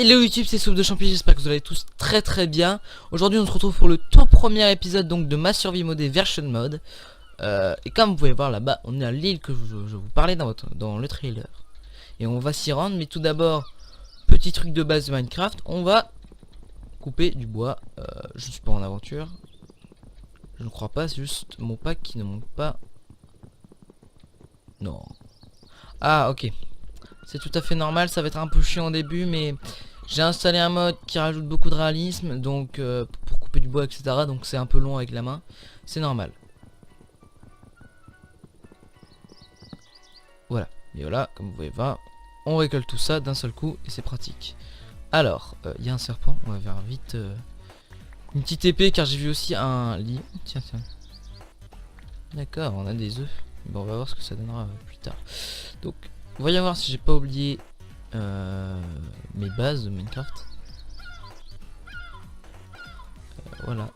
Hello YouTube, c'est Soupe de Champi, j'espère que vous allez tous très bien. Aujourd'hui on se retrouve pour le tout premier épisode donc de ma survie modée version mode. Et comme vous pouvez voir là-bas, on est à l'île que je vous parlais dans le trailer. Et on va s'y rendre, mais tout d'abord, petit truc de base de Minecraft, on va couper du bois. Je suis pas en aventure. Je ne crois pas, c'est juste mon pack qui ne monte pas. Non. Ah ok. C'est tout à fait normal, ça va être un peu chiant au début, mais j'ai installé un mode qui rajoute beaucoup de réalisme, donc pour couper du bois, etc. Donc c'est un peu long avec la main, c'est normal. Voilà, et voilà, comme vous pouvez voir, on récolte tout ça d'un seul coup et c'est pratique. Alors, il y a un serpent, on va faire vite une petite épée car j'ai vu aussi un lit. Tiens. D'accord, on a des œufs. Bon, on va voir ce que ça donnera plus tard. Donc, voyons voir si j'ai pas oublié mes bases de Minecraft. Voilà.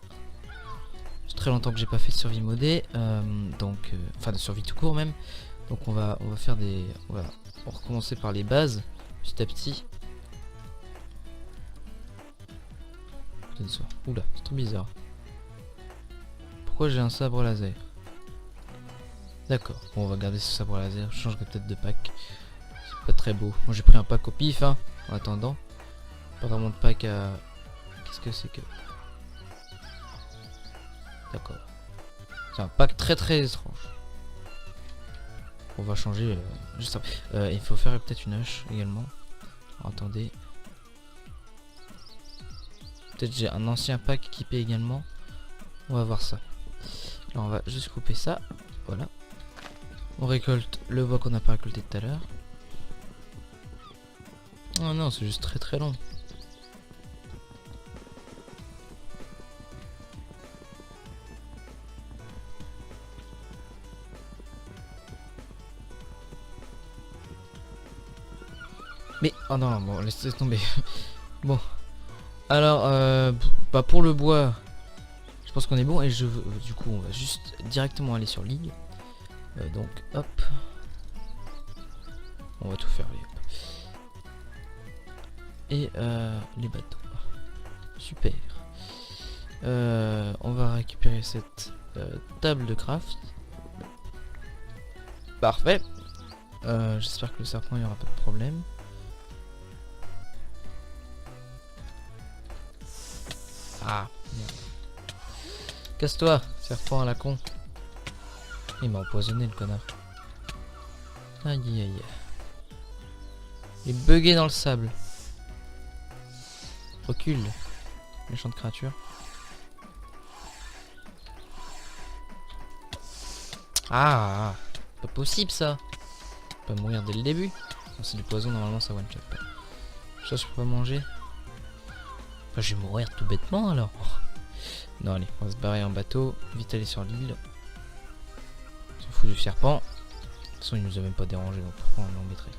C'est très longtemps que j'ai pas fait de survie modée, enfin de survie tout court même. Donc on va faire des, voilà, on va recommencer par les bases petit à petit. Oula, c'est trop bizarre. Pourquoi j'ai un sabre laser? D'accord, bon, on va garder ce sabre laser. Je changerai peut-être de pack. C'est pas très beau. Moi j'ai pris un pack au pif hein, en attendant. Pas vraiment de pack à... Qu'est-ce que c'est que... D'accord. C'est un pack très étrange. On va changer juste après. Il faut faire peut-être une hache également. Alors, attendez. Peut-être j'ai un ancien pack équipé également. On va voir ça. Alors on va juste couper ça. Voilà. On récolte le bois qu'on n'a pas récolté tout à l'heure. Oh non, c'est juste très long. Mais oh non, bon, laissez tomber. Bon. Alors bah pour le bois, je pense qu'on est bon et je veux du coup on va juste directement aller sur l'île. Donc hop. On va tout faire allez, hop. Et les bateaux. Super. On va récupérer cette table de craft. Parfait. J'espère que le serpent il n'y aura pas de problème. Ah merde. Casse-toi, serpent à la con. Il m'a empoisonné le connard. Aïe. Il est bugué dans le sable. Recule. Méchante créature. Ah, pas possible ça. Je peux pas mourir dès le début. C'est du poison, normalement ça one shot pas. Ça je peux pas manger. Enfin, je vais mourir tout bêtement alors. Non allez, on va se barrer en bateau. Vite aller sur l'île. On s'en fout du serpent. De toute façon il nous a même pas dérangé, donc pourquoi on l'embêterait.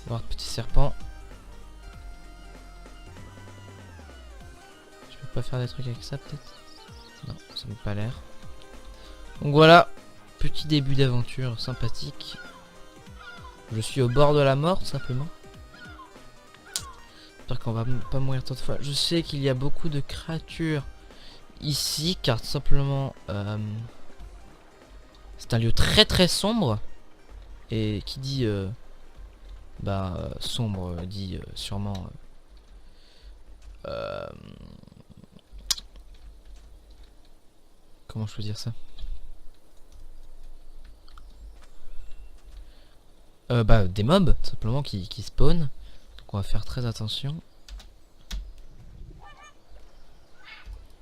Voir petit serpent. Je peux pas faire des trucs avec ça peut-être? Non, ça n'a pas l'air. Donc voilà, petit début d'aventure sympathique. Je suis au bord de la mort tout simplement. J'espère qu'on va pas mourir tant de fois. Je sais qu'il y a beaucoup de créatures ici car tout simplement c'est un lieu très sombre. Et qui dit sombre dit sûrement comment je peux dire ça? Des mobs tout simplement qui spawnent. Donc on va faire très attention.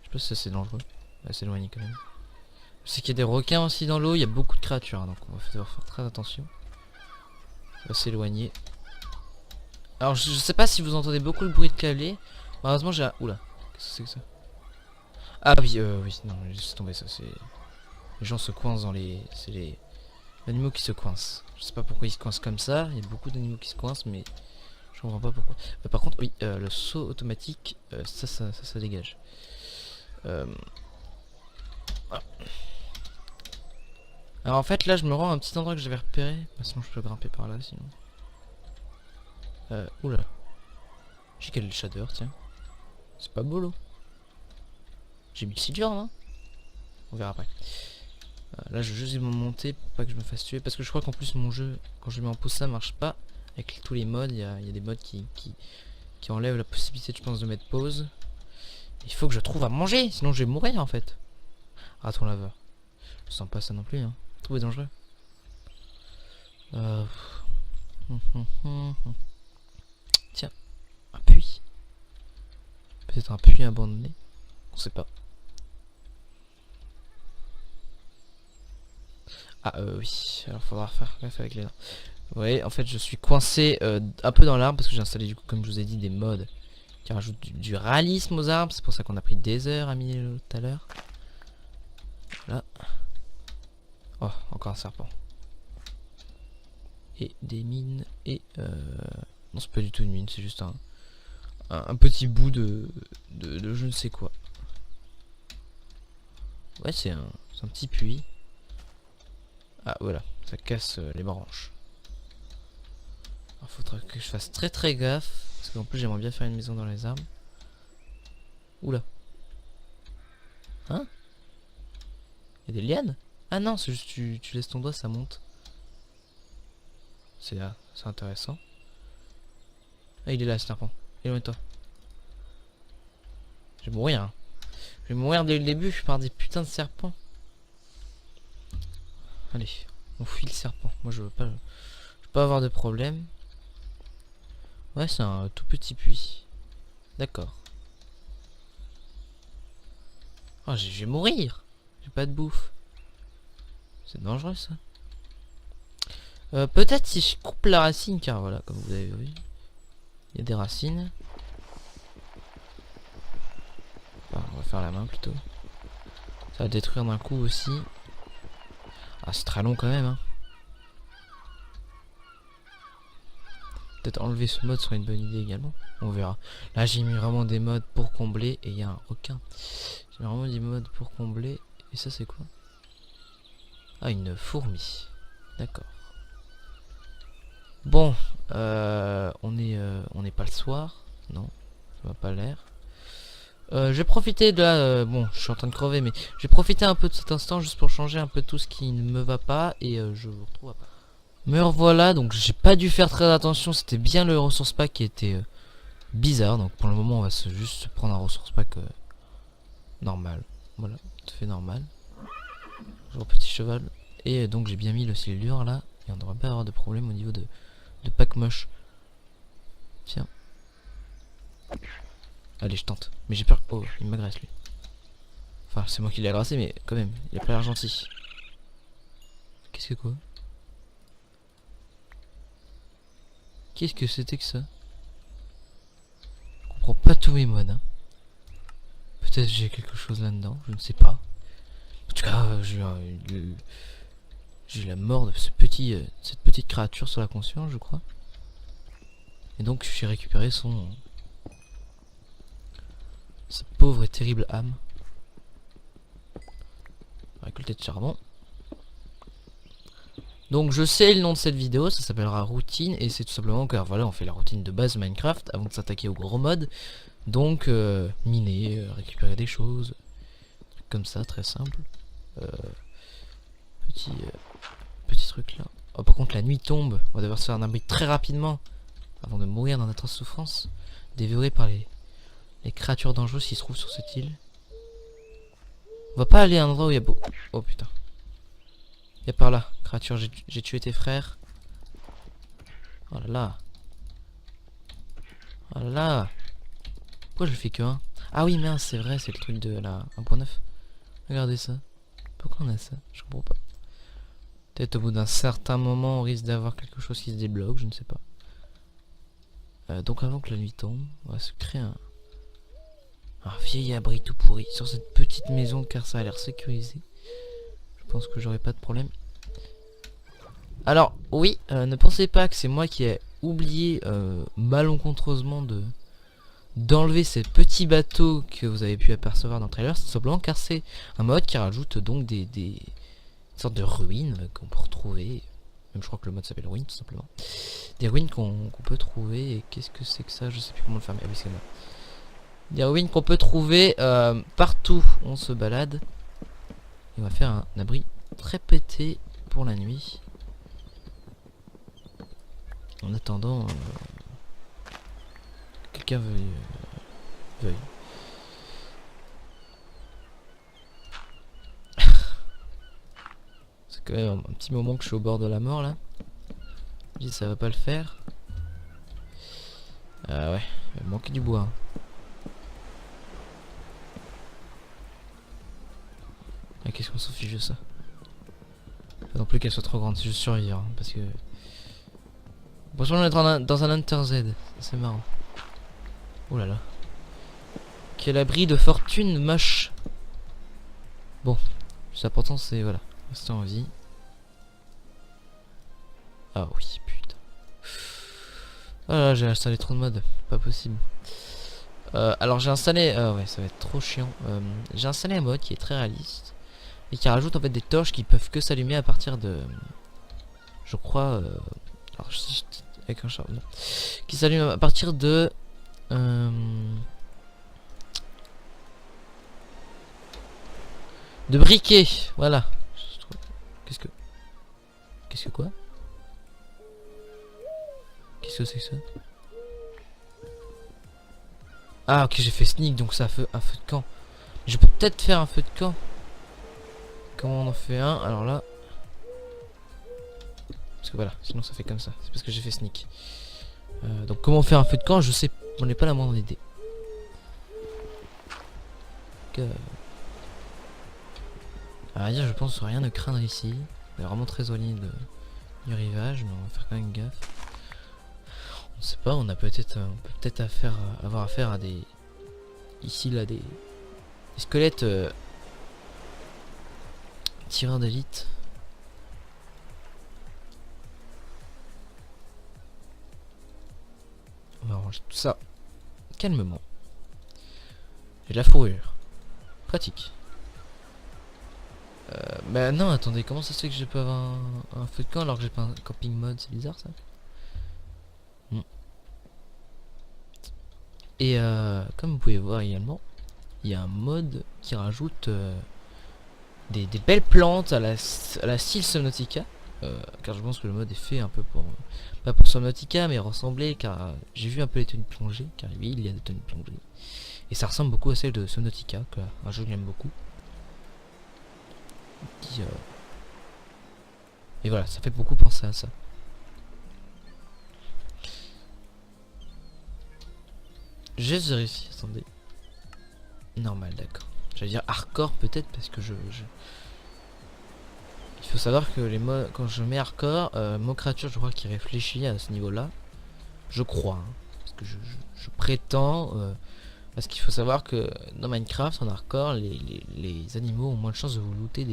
Je sais pas si c'est dangereux. On va s'éloigner quand même. Je sais qu'il y a des requins aussi dans l'eau, il y a beaucoup de créatures hein, donc on va devoir faire très attention. On va s'éloigner. Alors je sais pas si vous entendez beaucoup le bruit de clavier. Malheureusement j'ai un... Oula, qu'est-ce que c'est que ça? Ah oui, non, laisse tomber ça, c'est... Les gens se coincent dans les... C'est les animaux qui se coincent. Je sais pas pourquoi ils se coincent comme ça, il y a beaucoup d'animaux qui se coincent mais... Je comprends pas pourquoi. Par contre, oui, le saut automatique, ça dégage. Voilà. Alors en fait là je me rends à un petit endroit que j'avais repéré. Sinon je peux grimper par là sinon. Oula. J'ai quel shader, tiens. C'est pas beau l'eau. J'ai mis le silver, non? On verra après. Là je veux juste monter pour pas que je me fasse tuer. Parce que je crois qu'en plus mon jeu, quand je le mets en pause, ça marche pas. Avec tous les modes, il y a des modes qui enlèvent la possibilité, je pense, de mettre pause. Il faut que je trouve à manger, sinon je vais mourir en fait. Raton laveur. Je sens pas ça non plus, hein. Tout est dangereux. Tiens, un puits. Peut-être un puits abandonné. On sait pas. Ah oui, alors faudra faire gaffe avec les arbres. Ouais, en fait je suis coincé un peu dans l'arbre parce que j'ai installé du coup, comme je vous ai dit, des mods qui rajoutent du réalisme aux arbres. C'est pour ça qu'on a pris des heures à miner tout à l'heure. Voilà. Oh, encore un serpent. Et des mines et non, c'est pas du tout une mine, c'est juste un petit bout de je ne sais quoi. Ouais, c'est un petit puits. Ah voilà, ça casse les branches. Alors faudra que je fasse très gaffe. Parce qu'en plus j'aimerais bien faire une maison dans les arbres. Oula. Hein? Il y a des lianes? Ah non, c'est juste tu laisses ton doigt, ça monte. C'est là, c'est intéressant. Ah, il est là, ce serpent. Éloigne-toi. Je vais mourir. Hein. Je vais mourir dès le début par des putains de serpents. Allez, on fuit le serpent. Moi, je veux pas avoir de problème. Ouais, c'est un tout petit puits. D'accord. Oh, je vais mourir. J'ai pas de bouffe. C'est dangereux, ça. Peut-être si je coupe la racine, car voilà, comme vous avez vu, il y a des racines. Enfin, on va faire la main plutôt. Ça va détruire d'un coup aussi. Ah, c'est très long quand même, hein. Peut-être enlever ce mode serait une bonne idée également. On verra. Là, j'ai mis vraiment des modes pour combler. Et il y a un requin. J'ai mis vraiment des modes pour combler. Et ça, c'est quoi? Ah, une fourmi. D'accord. Bon, on n'est pas le soir. Non, ça va pas l'air. Je vais profiter de là. Bon, je suis en train de crever, mais je vais profiter un peu de cet instant juste pour changer un peu tout ce qui ne me va pas. Et je vous retrouve après. Me revoilà, donc j'ai pas dû faire très attention. C'était bien le ressource pack qui était bizarre. Donc pour le moment, on va juste se prendre un ressource pack normal. Voilà, tout fait normal. Genre petit cheval. Et donc j'ai bien mis le silure là. Et on devrait pas avoir de problème au niveau de pack moche. Tiens. Allez, je tente. Mais j'ai peur. Oh, il m'agresse lui. Enfin, c'est moi qui l'ai agressé, mais quand même, il a pas l'air gentil. Qu'est-ce que quoi? Qu'est-ce que c'était que ça? Je comprends pas tous mes modes. Hein. Peut-être j'ai quelque chose là-dedans, je ne sais pas. En tout cas, j'ai la mort de cette petite créature sur la conscience, je crois. Et donc j'ai récupéré sa pauvre et terrible âme. Récolter de charbon. Donc je sais le nom de cette vidéo, ça s'appellera routine. Et c'est tout simplement car voilà, on fait la routine de base Minecraft avant de s'attaquer au gros mode. Donc miner, récupérer des choses. Comme ça, très simple. Petit truc là. Oh, par contre la nuit tombe, on va devoir se faire un abri très rapidement avant de mourir dans notre souffrance, dévoré par les créatures dangereuses qui se trouvent sur cette île. On va pas aller à un endroit où il y a beau. Oh putain. Il y a par là, créature, j'ai tué tes frères. Oh là là. Oh là là. Pourquoi je fais que 1? Ah oui mince, c'est vrai, c'est le truc de la 1.9. Regardez ça. Pourquoi on a ça? Je comprends pas. Peut-être au bout d'un certain moment on risque d'avoir quelque chose qui se débloque, je ne sais pas. Donc avant que la nuit tombe, on va se créer un vieil abri tout pourri sur cette petite maison car ça a l'air sécurisé. Je pense que j'aurai pas de problème. Alors oui, ne pensez pas que c'est moi qui ai oublié malencontreusement d'enlever ces petits bateaux que vous avez pu apercevoir dans le trailer. C'est simplement car c'est un mode qui rajoute donc des sortes de ruines qu'on peut retrouver Même je crois que le mode s'appelle ruine tout simplement. Des ruines qu'on peut trouver. Et qu'est-ce que c'est que ça? Je sais plus comment le faire. Mais ah oui, c'est là. Des ruines qu'on peut trouver partout où on se balade. Et on va faire un abri très pété pour la nuit. En attendant, quelqu'un veuille. C'est quand même un petit moment que je suis au bord de la mort là. Je dis ça va pas le faire. Ah ouais, il va manquer du bois. Hein. Ah, qu'est-ce qu'on s'en fiche de ça? Pas non plus qu'elle soit trop grande, c'est juste survivre. Hein, parce que... Bonjour, on est dans un Hunter Z. C'est marrant. Oh là là. Quel abri de fortune moche. Bon. Le plus important c'est, voilà, rester en vie. Ah oui, putain. Ah là, j'ai installé trop de modes. Pas possible. Alors j'ai installé... ouais, ça va être trop chiant. J'ai installé un mode qui est très réaliste. Et qui rajoute en fait des torches qui peuvent que s'allumer à partir de... Je crois... alors si je... avec un charbon. Qui s'allume à partir de... de briquet. Voilà. Qu'est-ce que... Qu'est-ce que quoi? Qu'est-ce que c'est que ça? Ah ok, j'ai fait sneak donc ça a un feu de camp. Je peux peut-être faire un feu de camp. Comment on en fait un? Alors là... Parce que voilà, sinon ça fait comme ça. C'est parce que j'ai fait sneak. Donc comment faire un feu de camp? Je sais, j'en ai pas la moindre idée. À vrai dire, je pense rien ne craindre ici. On est vraiment très éloigné du rivage, mais on va faire quand même gaffe. On sait pas, on a peut-être, avoir affaire à des, ici là des squelettes tireurs d'élite. On va ranger tout ça calmement. J'ai de la fourrure. Pratique. Bah non, attendez, comment ça se fait que j'ai pas un feu de camp alors que j'ai pas un camping mode? C'est bizarre ça. Et comme vous pouvez voir également, il y a un mode qui rajoute des belles plantes à la style Subnautica. Car je pense que le mode est fait un peu pour... pas pour Subnautica, mais ressembler, car j'ai vu un peu les tenues de plongée, car oui, il y a des tenues de plongée. Et ça ressemble beaucoup à celle de Subnautica, un jeu que j'aime beaucoup. Et voilà, ça fait beaucoup penser à ça. Je vérifie, attendez. Normal, d'accord. J'allais dire hardcore peut-être parce que il faut savoir que les mots, quand je mets hardcore, mot créature, je crois qu'il réfléchit à ce niveau-là. Je crois, hein, parce que je prétends. Parce qu'il faut savoir que dans Minecraft, en hardcore, les animaux ont moins de chances de vous looter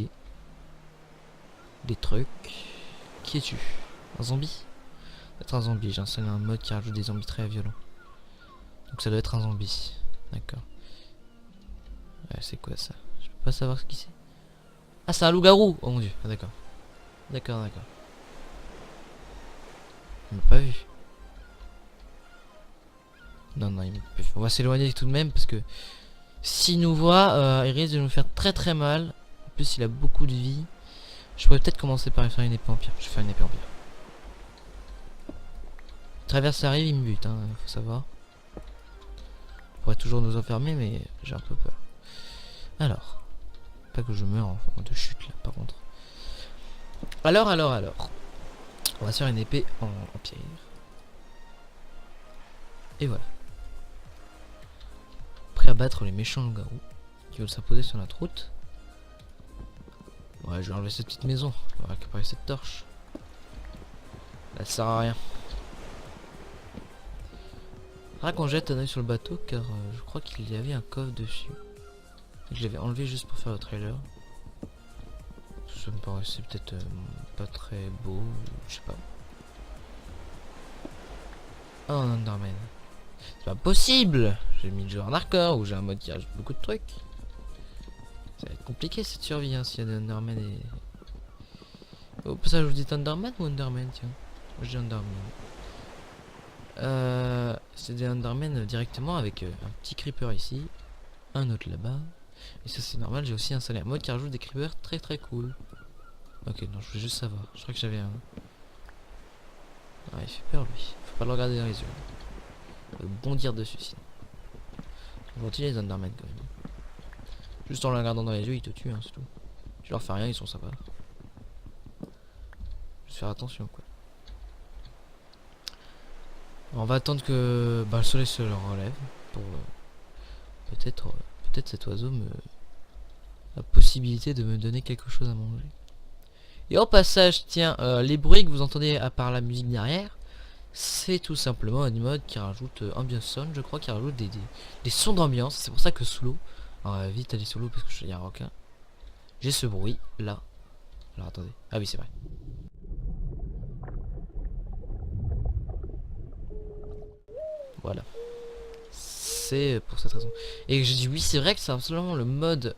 des trucs. Qui es-tu? Un zombie? Peut-être un zombie. J'ai installé un mode qui rajoute des zombies très violents. Donc ça doit être un zombie. D'accord. Ouais, c'est quoi ça? Je peux pas savoir ce qui c'est. Ah, c'est un loup-garou! Oh mon dieu. Ah, d'accord. D'accord, d'accord. Il m'a pas vu. Non, non, il m'a pas vu. On va s'éloigner tout de même parce que s'il nous voit, il risque de nous faire très très mal. En plus, il a beaucoup de vie. Je pourrais peut-être commencer par lui faire une épée en pierre. Je vais faire une épée en pierre. Il traverse la rive, il me bute, hein, faut savoir. On pourrait toujours nous enfermer, mais j'ai un peu peur. Alors. Pas que je meure en de chute là, par contre. Alors. On va se faire une épée en pierre. Et voilà. Prêt à battre les méchants loups-garous qui veulent s'imposer sur notre route. Ouais, je vais enlever cette petite maison. On va récupérer cette torche. Là, ça sert à rien. Faudra qu'on jette un oeil sur le bateau car je crois qu'il y avait un coffre dessus. Et je l'avais enlevé juste pour faire le trailer. Ça me paraissait peut-être pas très beau, je sais pas. Oh, un Enderman. C'est pas possible! J'ai mis le jeu en hardcore où j'ai un mode qui rajoute beaucoup de trucs. Ça va être compliqué cette survie hein, s'il y a des Enderman Au passage, vous dites Enderman ou Enderman, tiens. Moi je dis Enderman. C'est des Enderman directement avec un petit creeper ici, un autre là-bas. Et ça c'est normal, j'ai aussi installé un mode qui rajoute des creepers très très cool. Ok, non, je voulais juste savoir. Je crois que j'avais un... Ah, il fait peur lui. Faut pas le regarder dans les yeux. Il va bondir dessus sinon. Gentil les Enderman quand même. Juste en le regardant dans les yeux, ils te tuent, hein, c'est tout. Tu leur fais rien, ils sont sympas. Juste faire attention quoi. On va attendre que le soleil se relève pour peut-être cet oiseau me la possibilité de me donner quelque chose à manger. Et au passage, tiens, les bruits que vous entendez à part la musique derrière, c'est tout simplement un mode qui rajoute ambiance sound, je crois, qui rajoute des sons d'ambiance. C'est pour ça que sous l'eau, alors vite aller sous l'eau parce que je suis un requin. J'ai ce bruit là. Alors attendez, ah oui c'est vrai. Voilà. C'est pour cette raison. Et j'ai dit oui, c'est vrai que c'est absolument le mode.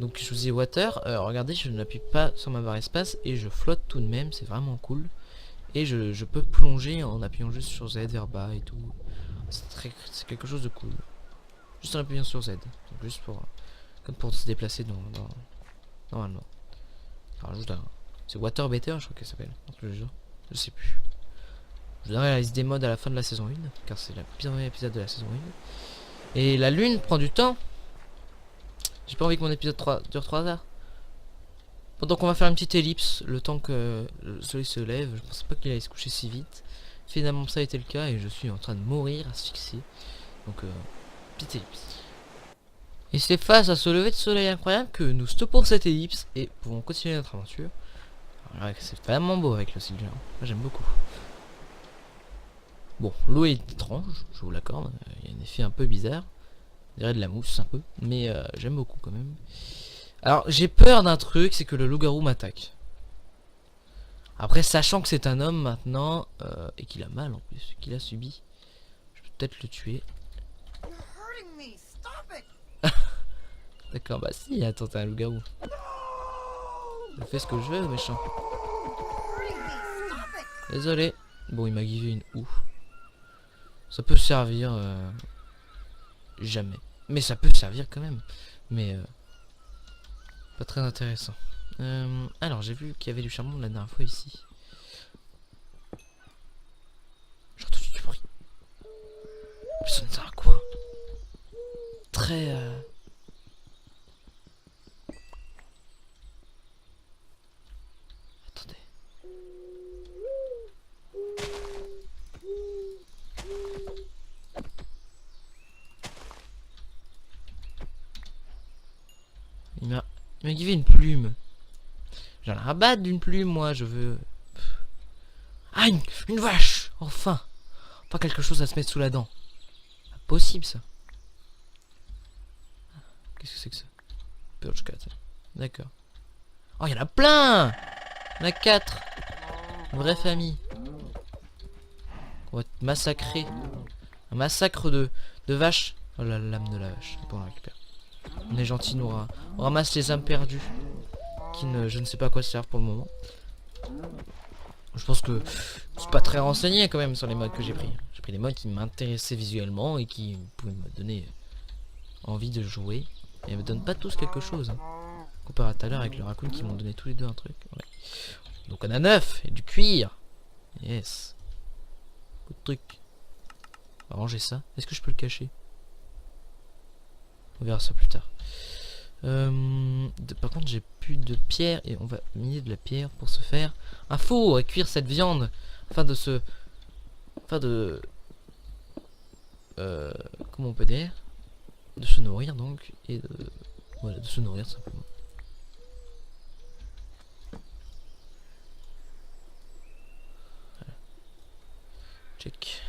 Donc je vous dis water. Regardez, je n'appuie pas sur ma barre espace et je flotte tout de même. C'est vraiment cool. Et je peux plonger en appuyant juste sur Z vers bas et tout. C'est quelque chose de cool. Juste en appuyant sur Z. Donc juste pour comme pour se déplacer normalement. Alors juste c'est water better, je crois qu'elle s'appelle. Je sais plus. Je vous donnerai la liste des modes à la fin de la saison 1, car c'est le premier épisode de la saison 1. Et la lune prend du temps. J'ai pas envie que mon épisode 3 dure 3 heures. Pendant qu'on va faire une petite ellipse, le temps que le soleil se lève, je pensais pas qu'il allait se coucher si vite. Finalement ça a été le cas et je suis en train de mourir asphyxié. Donc petite ellipse. Et c'est face à ce lever de soleil incroyable que nous stoppons cette ellipse et pouvons continuer notre aventure. C'est vraiment beau avec le ciel. Moi j'aime beaucoup. Bon, l'eau est étrange, je vous l'accorde, il y a un effet un peu bizarre. Je dirais de la mousse un peu, mais j'aime beaucoup quand même. Alors j'ai peur d'un truc, c'est que le loup-garou m'attaque. Après, sachant que c'est un homme maintenant, et qu'il a mal en plus, qu'il a subi, je peux peut-être le tuer. D'accord, bah si, attends, t'es un loup-garou. Je fais ce que je veux, méchant. Désolé. Bon, il m'a givé une ouf. Ça peut servir jamais. Mais ça peut servir quand même. Mais pas très intéressant. Alors j'ai vu qu'il y avait du charbon la dernière fois ici. J'ai entendu du bruit. Ça me sert à quoi? Très attendez. Il m'a givé une plume. J'en ai un rabat d'une plume, moi, je veux... Ah, une vache. Enfin. Pas quelque chose à se mettre sous la dent. Pas possible, ça. Qu'est-ce que c'est que ça? Purge cat. D'accord. Oh, il y en a plein. Il y en a 4. Une vraie famille. On va te massacrer. Un massacre de vaches. Oh, la lame de la vache. Bon, on la récupère. On est gentil, nous on ramasse les âmes perdues qui je ne sais pas à quoi servent pour le moment. Je pense que c'est pas très renseigné quand même sur les modes que j'ai pris. J'ai pris des modes qui m'intéressaient visuellement et qui pouvaient me donner envie de jouer. Et ils me donnent pas tous quelque chose. Hein. Comparé à tout à l'heure avec le raccoon qui m'ont donné tous les deux un truc. Ouais. Donc on a 9 et du cuir. Yes. Beaucoup de trucs. On va ranger ça. Est-ce que je peux le cacher? On verra ça plus tard. Par contre j'ai plus de pierre et on va miner de la pierre pour se faire un four et cuire cette viande afin de se... comment on peut dire? De se nourrir donc et de... Voilà, de se nourrir simplement. Voilà. Check.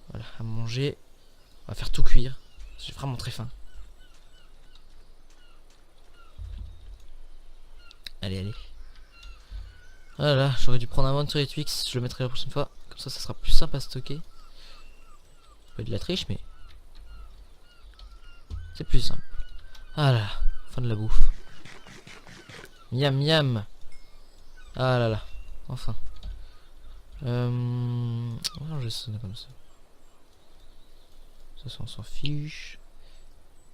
Voilà, à manger. On va faire tout cuire. J'ai vraiment très faim. Allez, allez. Voilà, j'aurais dû prendre un One Turret Twix. Je le mettrai la prochaine fois. Comme ça sera plus simple à stocker. Pas de la triche, mais c'est plus simple. Ah là, fin de la bouffe. Miam miam. Ah là là, enfin. Alors je vais sonner comme ça. Ça, on s'en fiche.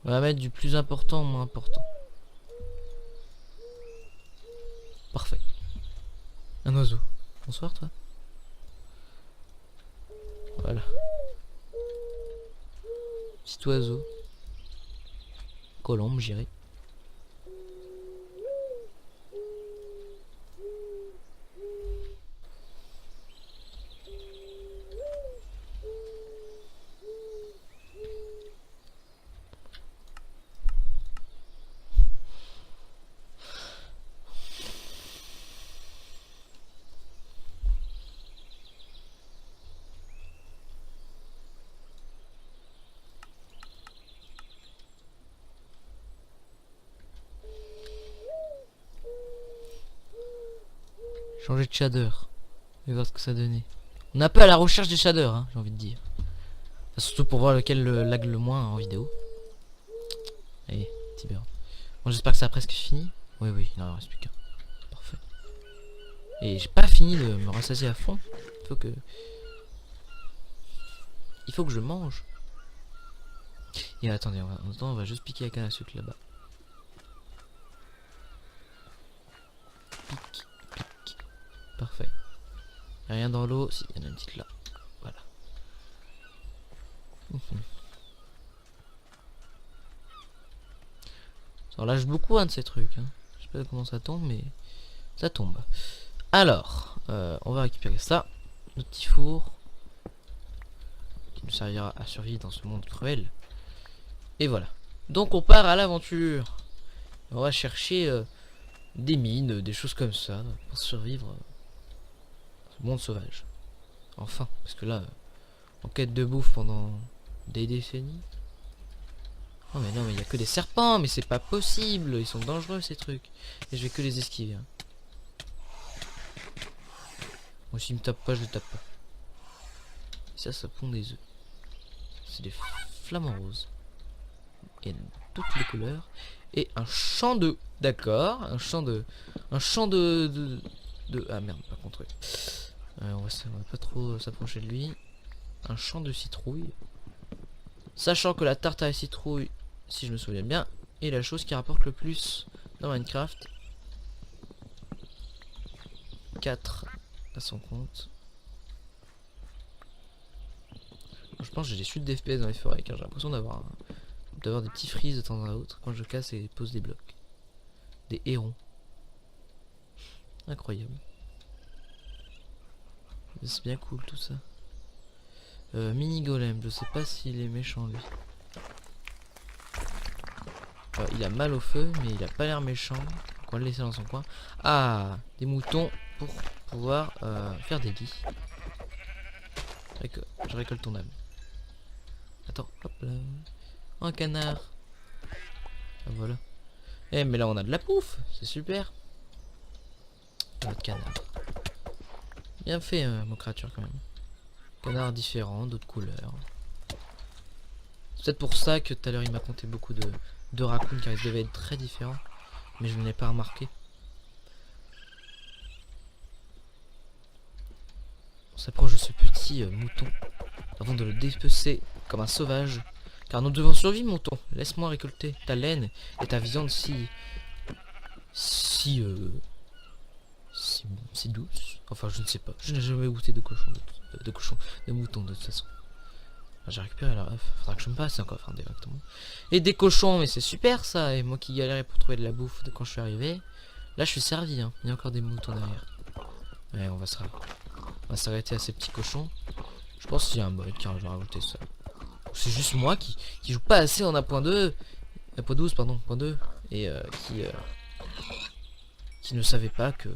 On va mettre du plus important au moins important. Parfait. Un oiseau. Bonsoir toi. Voilà. Petit oiseau. Colombe, j'irai. Changer de shader. Et voir ce que ça donnait. On est un peu à la recherche des shaders, hein, j'ai envie de dire. Enfin, surtout pour voir lequel lag le moins en vidéo. Allez, petit bird. Bon, j'espère que ça a presque fini. Oui, oui, il n'en reste plus qu'un. Parfait. Et j'ai pas fini de me rassasier à fond. Il faut que je mange. Et attendez, on va juste piquer la canne à sucre là-bas. Pique, pique. Parfait. Y'a rien dans l'eau. Si, il y en a une petite là. Voilà. Ça en lâche beaucoup de ces trucs. Hein. Je sais pas comment ça tombe, mais ça tombe. Alors, on va récupérer ça. Notre petit four. Qui nous servira à survivre dans ce monde cruel. Et voilà. Donc on part à l'aventure. On va chercher des mines, des choses comme ça, pour survivre dans ce monde sauvage. Enfin, parce que là, en quête de bouffe pendant des décennies. Oh mais non, mais il y a que des serpents, mais c'est pas possible. Ils sont dangereux ces trucs. Et je vais que les esquiver. Hein. Moi, s'il me tape pas, je le tape pas. Et ça pond des œufs. C'est des flamants roses. Et toutes les couleurs. Et un champ de... D'accord. Un champ de... Ah merde, par contre. On va pas trop s'approcher de lui. Un champ de citrouille. Sachant que la tarte à la citrouille, si je me souviens bien, est la chose qui rapporte le plus dans Minecraft. 4 à son compte. Je pense que j'ai des chutes d'FPS dans les forêts car j'ai l'impression d'avoir des petits frises de temps à autre quand je casse et pose des blocs. Des hérons. Incroyable. C'est bien cool tout ça. Mini golem, je sais pas s'il est méchant lui. Il a mal au feu mais il a pas l'air méchant. Donc on va le laisser dans son coin. Ah, des moutons pour pouvoir faire des lits. Je récolte ton âme. Attends, hop là. Un canard. Ah, voilà. Eh mais là on a de la bouffe, c'est super. Notre canard. Bien fait mon créature quand même. Canard différent, d'autres couleurs. C'est peut-être pour ça que tout à l'heure il m'a compté beaucoup de raccoons car ils devaient être très différents. Mais je ne l'ai pas remarqué. On s'approche de ce petit mouton avant de le dépecer comme un sauvage. Car nous devons survivre, mouton. Laisse-moi récolter ta laine et ta viande si douce. Enfin, je ne sais pas. Je n'ai jamais goûté de cochon, de mouton de toute façon. J'ai récupéré la ref. Faudra que je me passe encore enfin, directement. Et des cochons, mais c'est super ça. Et moi qui galérais pour trouver de la bouffe quand je suis arrivé. Là, je suis servi. Hein. Il y a encore des moutons derrière. Ouais, on va s'arrêter à ces petits cochons. Je pense qu'il y a un mode car j'ai rajouté ça. C'est juste moi qui joue pas assez en 1.2. 1.12 pardon, 1.2 et qui ne savait pas que...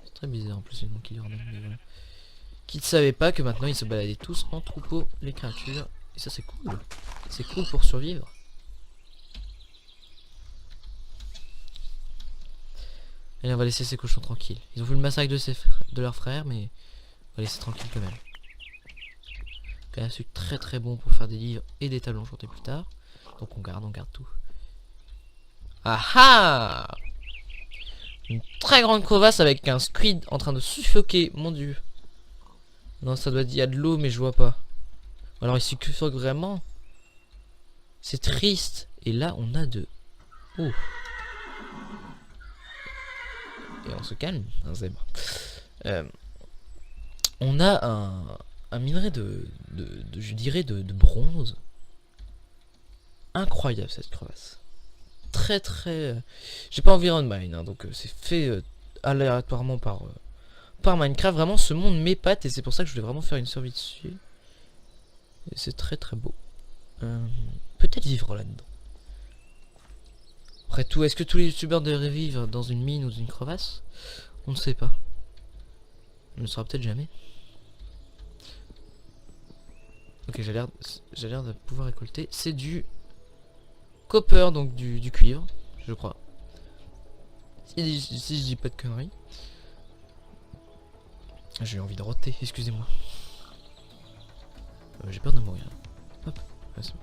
C'est très bizarre en plus les noms qui leur donnent, mais voilà. Qui ne savait pas que maintenant ils se baladaient tous en troupeau les créatures. Et ça c'est cool. C'est cool pour survivre. Allez, on va laisser ces cochons tranquilles. Ils ont vu le massacre de leurs frères, mais on va laisser tranquille quand même. Un sucre très très bon pour faire des livres et des tables enchantés plus tard. Donc on garde tout. Ah ah! Une très grande crevasse avec un squid en train de suffoquer, mon dieu. Non, ça doit être, il y a de l'eau, mais je vois pas. Alors il suffoque vraiment. C'est triste. Et là, on a de... Oh. Et on se calme, un zèbre. On a un minerai je dirais, de bronze. Incroyable cette crevasse. Très très... J'ai pas envie de mine, hein, donc c'est fait aléatoirement par Minecraft. Vraiment, ce monde m'épate et c'est pour ça que je voulais vraiment faire une survie dessus. Et c'est très très beau. Peut-être vivre là-dedans. Après tout, est-ce que tous les youtubeurs devraient vivre dans une mine ou dans une crevasse? On ne sait pas. On ne le saura peut-être jamais. Ok, j'ai l'air de pouvoir récolter. C'est du copper, donc du cuivre, je crois. Si je dis pas de conneries. J'ai envie de roter, excusez-moi. J'ai peur de mourir. Hop, ah, c'est bon.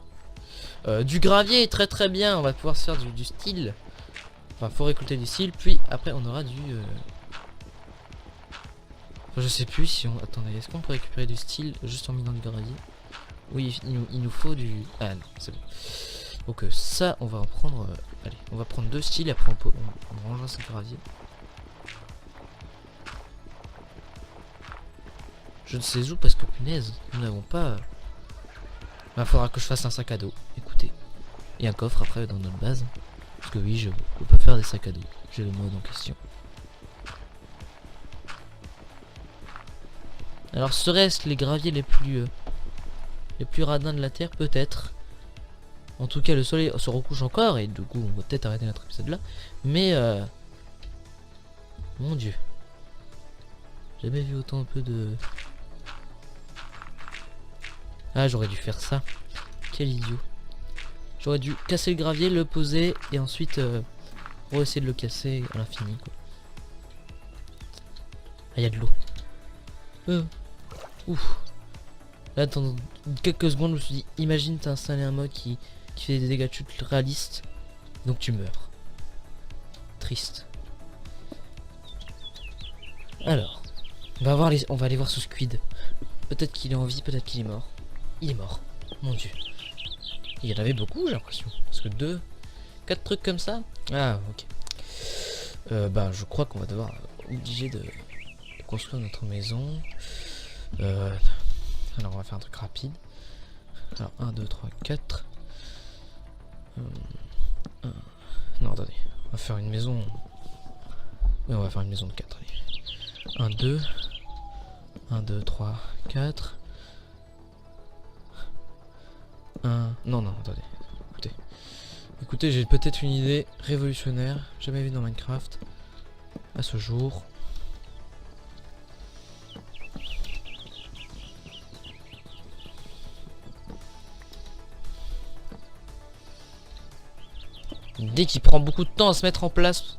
Du gravier, très très bien. On va pouvoir se faire du style. Enfin, faut récolter du style, puis après on aura du... Enfin, je sais plus si on... Attendez, est-ce qu'on peut récupérer du style juste en minant du gravier? Oui, il nous faut du... Ah non, c'est bon. Donc ça, on va en prendre... allez, on va prendre 2 styles, après on rangera ce gravier. Je ne sais où parce que punaise, nous n'avons pas... Il faudra que je fasse un sac à dos, écoutez. Et un coffre après dans notre base. Parce que oui, je peux faire des sacs à dos. J'ai le mode en question. Alors serait-ce les graviers les plus radins de la terre? Peut-être. En tout cas, le soleil se recouche encore et du coup, on va peut-être arrêter notre épisode là. Mais mon dieu, jamais vu autant un peu de... Ah, j'aurais dû faire ça. Quel idiot. J'aurais dû casser le gravier, le poser et ensuite essayer de le casser à l'infini. Ah, il y a de l'eau. Ouf. Là, dans quelques secondes, je me suis dit, imagine t'as installé un mode qui fait des dégâts de chute réalistes, donc tu meurs. Triste. Alors, on va aller voir ce squid. Peut-être qu'il est en vie, peut-être qu'il est mort. Il est mort. Mon dieu. Il y en avait beaucoup, j'ai l'impression. Parce que 4 trucs comme ça. Ah, ok. Bah, je crois qu'on va devoir obligé de construire notre maison. Alors, on va faire un truc rapide. Alors, 1, 2, 3, 4. Non, attendez. On va faire une maison. Oui, on va faire une maison de 4. Allez. 1, 2. 1, 2, 3, 4. 1. Non, attendez. Écoutez, j'ai peut-être une idée révolutionnaire. Jamais vue dans Minecraft. À ce jour. Une idée qui prend beaucoup de temps à se mettre en place.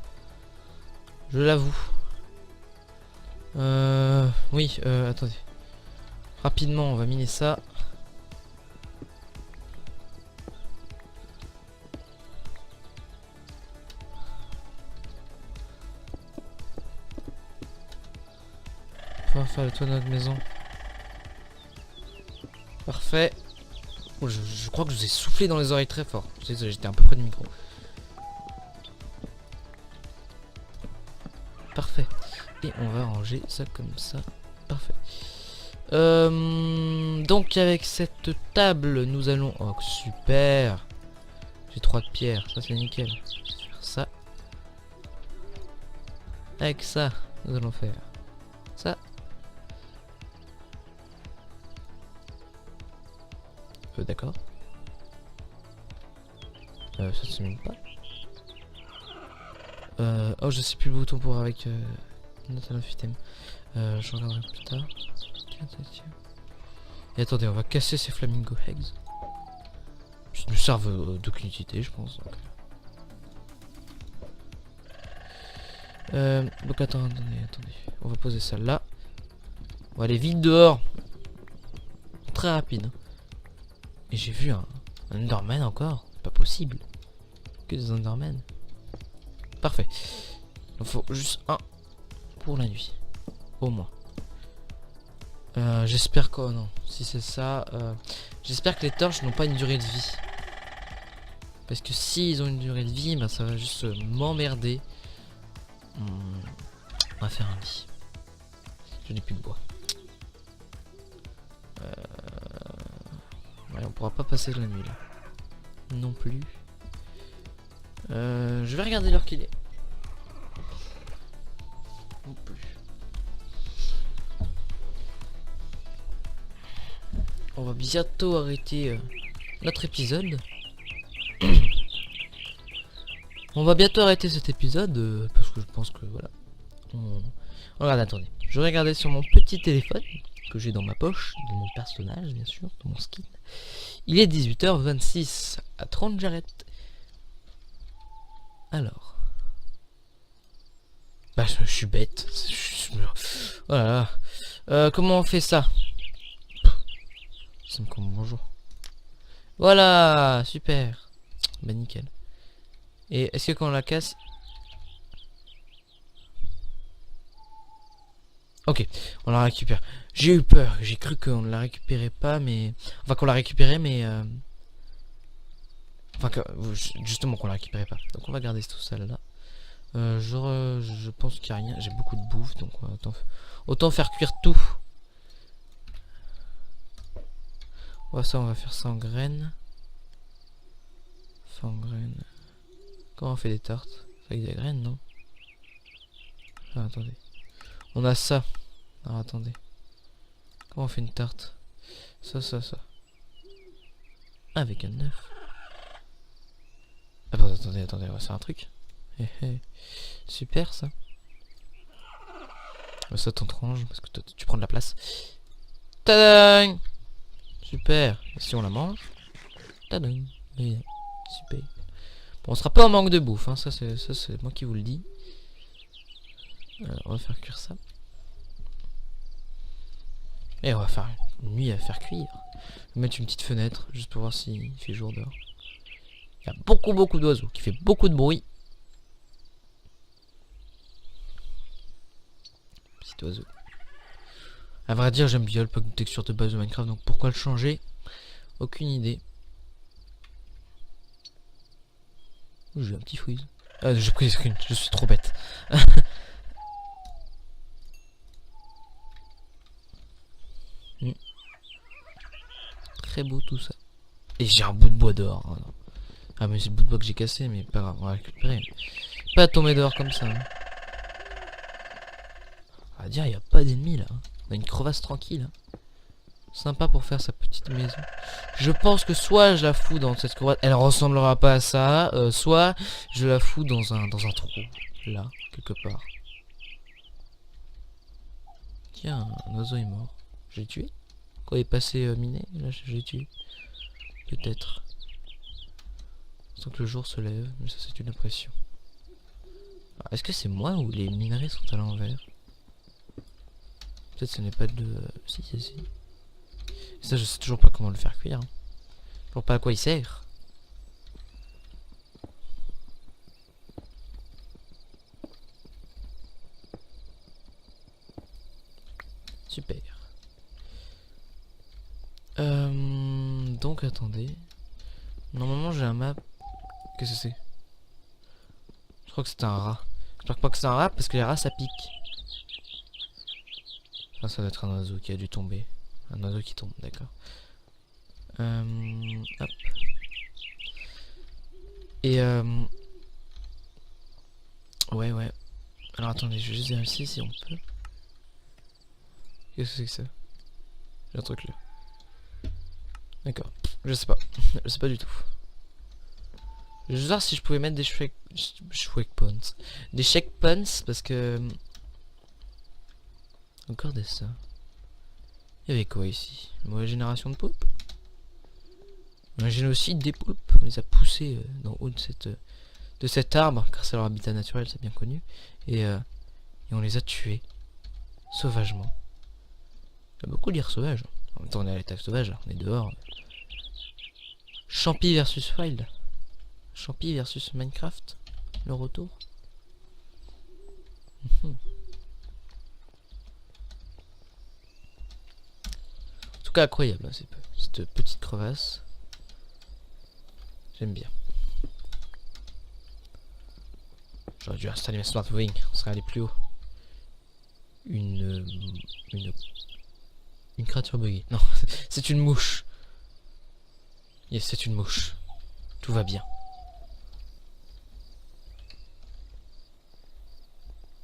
Je l'avoue. Oui, attendez. Rapidement, on va miner ça. On va faire le toit de notre maison. Parfait. Oh, je crois que je vous ai soufflé dans les oreilles très fort. Désolé, j'étais un peu près du micro. Parfait. Et on va ranger ça comme ça. Parfait. Donc avec cette table, nous allons... Oh, super. J'ai 3 de pierre. Ça, c'est nickel. Je vais faire ça. Avec ça, nous allons faire ça. D'accord. Ça se mine pas. Oh, je sais plus le bouton pour avec notre item. Je regarderai plus tard. Tiens. Et attendez, on va casser ces flamingo eggs. Ils nous servent d'aucune utilité, je pense. Donc attendez. On va poser ça là. On va aller vite dehors. Très rapide. Et j'ai vu un Enderman encore. pas possible. Que des Endermen. Parfait. Il faut juste un pour la nuit. Au moins. J'espère que... Oh non, si c'est ça... J'espère que les torches n'ont pas une durée de vie. Parce que s'ils ont une durée de vie, bah, ça va juste m'emmerder. On va faire un lit. Je n'ai plus de bois. Ouais, on pourra pas passer la nuit là. Non plus. Je vais regarder l'heure qu'il est. Non plus. On va bientôt arrêter notre épisode. On va bientôt arrêter cet épisode parce que je pense que voilà. Regarde, attendez. Je vais regarder sur mon petit téléphone que j'ai dans ma poche, de mon personnage bien sûr, de mon skin. Il est 18h26 à 30 j'arrête. Alors. Bah je suis bête. Voilà. Comment on fait ça? Ça me compte bonjour. Voilà, super. Bah nickel. Et est-ce que quand on la casse... Ok, on la récupère. J'ai eu peur, j'ai cru qu'on ne la récupérait pas, mais... Enfin qu'on la récupérait, mais... Enfin que... Justement qu'on la récupérait pas. Donc on va garder tout ça là. Je pense qu'il n'y a rien. J'ai beaucoup de bouffe, donc autant faire cuire tout. Ouais, ça on va faire ça en graines. Ça en graines. Comment on fait des tartes? Avec des graines, non? Ah, attendez. On a ça. Alors attendez. Comment on fait une tarte? Ça. Avec un œuf. Attendez, on va faire un truc. Super ça. Ça t'entrange parce que tu prends de la place. Tadang! Super. Et si on la mange? Tadang! Super. Bon, on sera pas en manque de bouffe, hein. Ça c'est moi qui vous le dis. Alors, on va faire cuire ça. Et on va faire une nuit à faire cuire. Je vais mettre une petite fenêtre juste pour voir s'il fait jour dehors. Il y a beaucoup d'oiseaux qui fait beaucoup de bruit. Petit oiseau. À vrai dire, j'aime bien le pack de texture de base de Minecraft, donc pourquoi le changer? Aucune idée. J'ai un petit freeze. J'ai pris screen, je suis trop bête. Très beau tout ça. Et j'ai un bout de bois dehors. Hein. Ah mais c'est le bout de bois que j'ai cassé, mais pas grave, on va récupérer. Pas tomber dehors comme ça. Hein. On va dire, il n'y a pas d'ennemis là. On a une crevasse tranquille. Hein. Sympa pour faire sa petite maison. Je pense que soit je la fous dans cette crevasse, elle ressemblera pas à ça, soit je la fous dans un trou, là, quelque part. Tiens, un oiseau est mort. Je l'ai tué? Quand il est passé miné, là je l'ai tué. Peut-être. Sans que le jour se lève, mais ça c'est une impression. Est-ce que c'est moi ou les minerais sont à l'envers? Peut-être ce n'est pas de... Si. Ça je sais toujours pas comment le faire cuire. Hein. Toujours pas à quoi il sert. Super. Donc attendez. Normalement j'ai un map. Qu'est-ce que c'est? Je crois que c'est un rat. J'espère pas que c'est un rat parce que les rats ça pique. Enfin, ça doit être un oiseau qui a dû tomber. Un oiseau qui tombe, d'accord. Hop. Et ouais. Alors attendez, je vais juste vérifier si on peut. Qu'est-ce que c'est que ça? J'ai un truc là. D'accord. Je sais pas. Je sais pas du tout. Je vais juste voir si je pouvais mettre des checkpoints. Des checkpoints parce que... Encore des ça. Il y avait quoi ici? Une mauvaise génération de poulpes? Un génocide des poulpes. On les a poussés dans haut de cet arbre, car c'est leur habitat naturel, c'est bien connu. Et on les a tués. Sauvagement. J'aime beaucoup dire sauvage. En même temps on est à l'état sauvage, là. On est dehors. Champi versus Wild. Champi versus Minecraft, le retour. En tout cas incroyable, hein, cette petite crevasse. J'aime bien. J'aurais dû installer mes smart moving, on serait allé plus haut. Une créature buggée. Non, c'est une mouche. Yes, c'est une mouche. Tout va bien.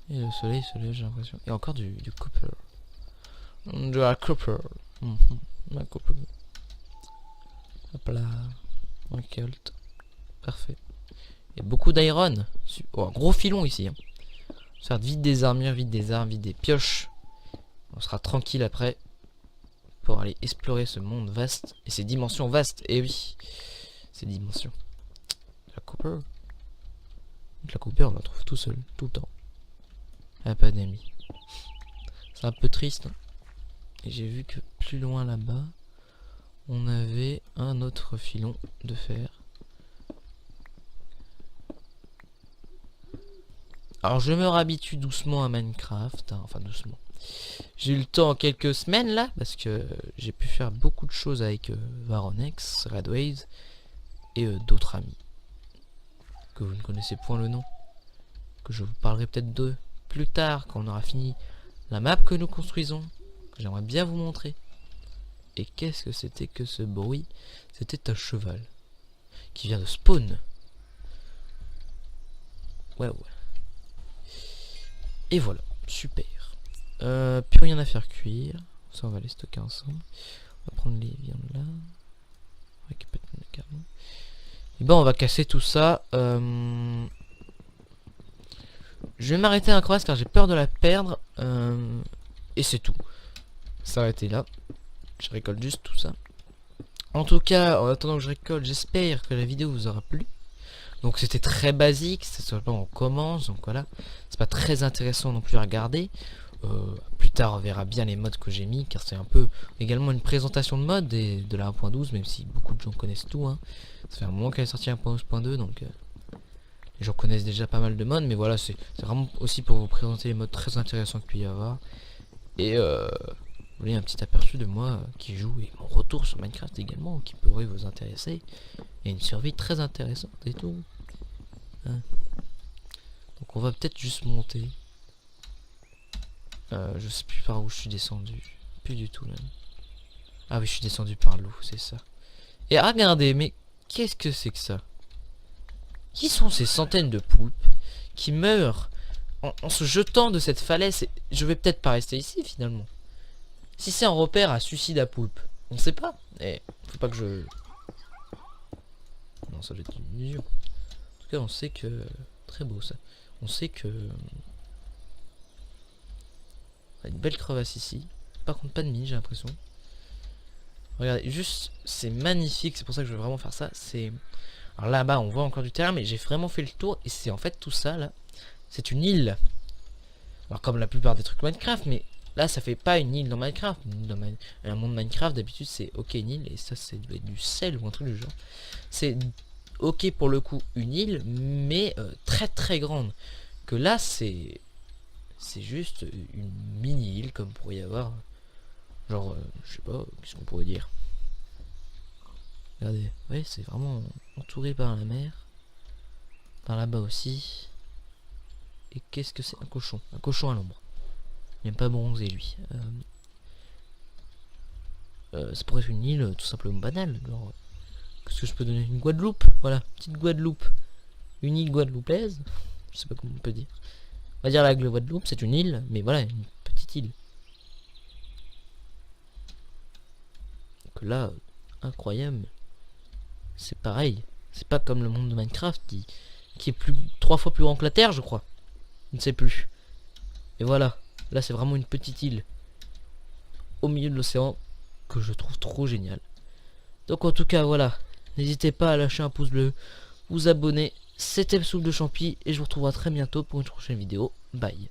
Et le soleil se lève, j'ai l'impression. Et encore du copper. De la copper. La copper. Hop là. Un cult. Parfait. Il y a beaucoup d'iron. Oh, un gros filon ici. Hein. Faire vite des armures, vite des armes, vite des pioches. On sera tranquille après. Pour aller explorer ce monde vaste. Et ces dimensions vastes. Et oui. Ces dimensions. De la copper. De la copper, on la trouve tout seul. Tout le temps. Ah, pas d'amis. C'est un peu triste. Hein. Et j'ai vu que plus loin là-bas, on avait un autre filon de fer. Alors je me réhabitue doucement à Minecraft. Hein, enfin doucement. J'ai eu le temps en quelques semaines là. Parce que j'ai pu faire beaucoup de choses avec Varonex, Redways et d'autres amis. Que vous ne connaissez point le nom. Que je vous parlerai peut-être d'eux plus tard quand on aura fini la map que nous construisons. Que j'aimerais bien vous montrer. Et qu'est-ce que c'était que ce bruit? C'était un cheval. Qui vient de spawn. Ouais. Et voilà, super. Plus rien à faire cuire. Ça, on va les stocker ensemble. On va prendre les viandes là. On va récupérer le carbone. Et ben, on va casser tout ça. Je vais m'arrêter à la crevasse car j'ai peur de la perdre. Et c'est tout. S'arrêter là. Je récolte juste tout ça. En tout cas, en attendant que je récolte, j'espère que la vidéo vous aura plu. Donc c'était très basique, c'est seulement on commence, donc voilà. C'est pas très intéressant non plus à regarder. Plus tard on verra bien les mods que j'ai mis, car c'est un peu également une présentation de mode et de la 1.12, même si beaucoup de gens connaissent tout. Hein. Ça fait un moment qu'elle est sortie 1.12.2, donc les gens connaissent déjà pas mal de mods, mais voilà, c'est vraiment aussi pour vous présenter les mods très intéressants qu'il peut y avoir. Et vous voyez un petit aperçu de moi qui joue et mon retour sur Minecraft également, qui pourrait vous intéresser. Et une survie très intéressante et tout. Hein. Donc on va peut-être juste monter. Je sais plus par où je suis descendu. Plus du tout même. Ah oui, je suis descendu par l'eau, c'est ça. Et regardez, mais qu'est-ce que c'est que ça? Qui sont ces centaines de poulpes qui meurent en se jetant de cette falaise? Je vais peut-être pas rester ici finalement. Si c'est un repère à suicide à poulpe, on sait pas. Et faut pas que je... Non, ça doit être une illusion. En tout cas, on sait que... Très beau ça. On sait que... On a une belle crevasse ici. Par contre, pas de mine, j'ai l'impression. Regardez, juste, c'est magnifique. C'est pour ça que je veux vraiment faire ça. C'est... Alors là-bas, on voit encore du terrain, mais j'ai vraiment fait le tour. Et c'est en fait tout ça, là. C'est une île. Alors comme la plupart des trucs Minecraft, mais... Là, ça fait pas une île dans Minecraft. Dans un monde Minecraft, d'habitude, c'est ok une île. Et ça, c'est du sel ou un truc du genre. C'est ok pour le coup une île, mais très très grande. Que là, c'est juste une mini-île, comme pourrait y avoir. Genre, je sais pas, qu'est-ce qu'on pourrait dire. Regardez, ouais, c'est vraiment entouré par la mer. Par là-bas aussi. Et qu'est-ce que c'est? Un cochon. Un cochon à l'ombre. Il n'aime pas bronzer lui. Ça pourrait être une île tout simplement banale. Genre, qu'est-ce que je peux donner? Une Guadeloupe. Voilà, petite Guadeloupe. Une île guadeloupéaise. Je sais pas comment on peut dire. On va dire la Guadeloupe, c'est une île, mais voilà, une petite île. Que là, incroyable. C'est pareil. C'est pas comme le monde de Minecraft qui est 3 fois plus grand que la Terre, je crois. Je ne sais plus. Et voilà. Là, c'est vraiment une petite île au milieu de l'océan que je trouve trop génial. Donc, en tout cas, voilà. N'hésitez pas à lâcher un pouce bleu, vous abonner. C'était Soupe de Champi et je vous retrouverai très bientôt pour une prochaine vidéo. Bye.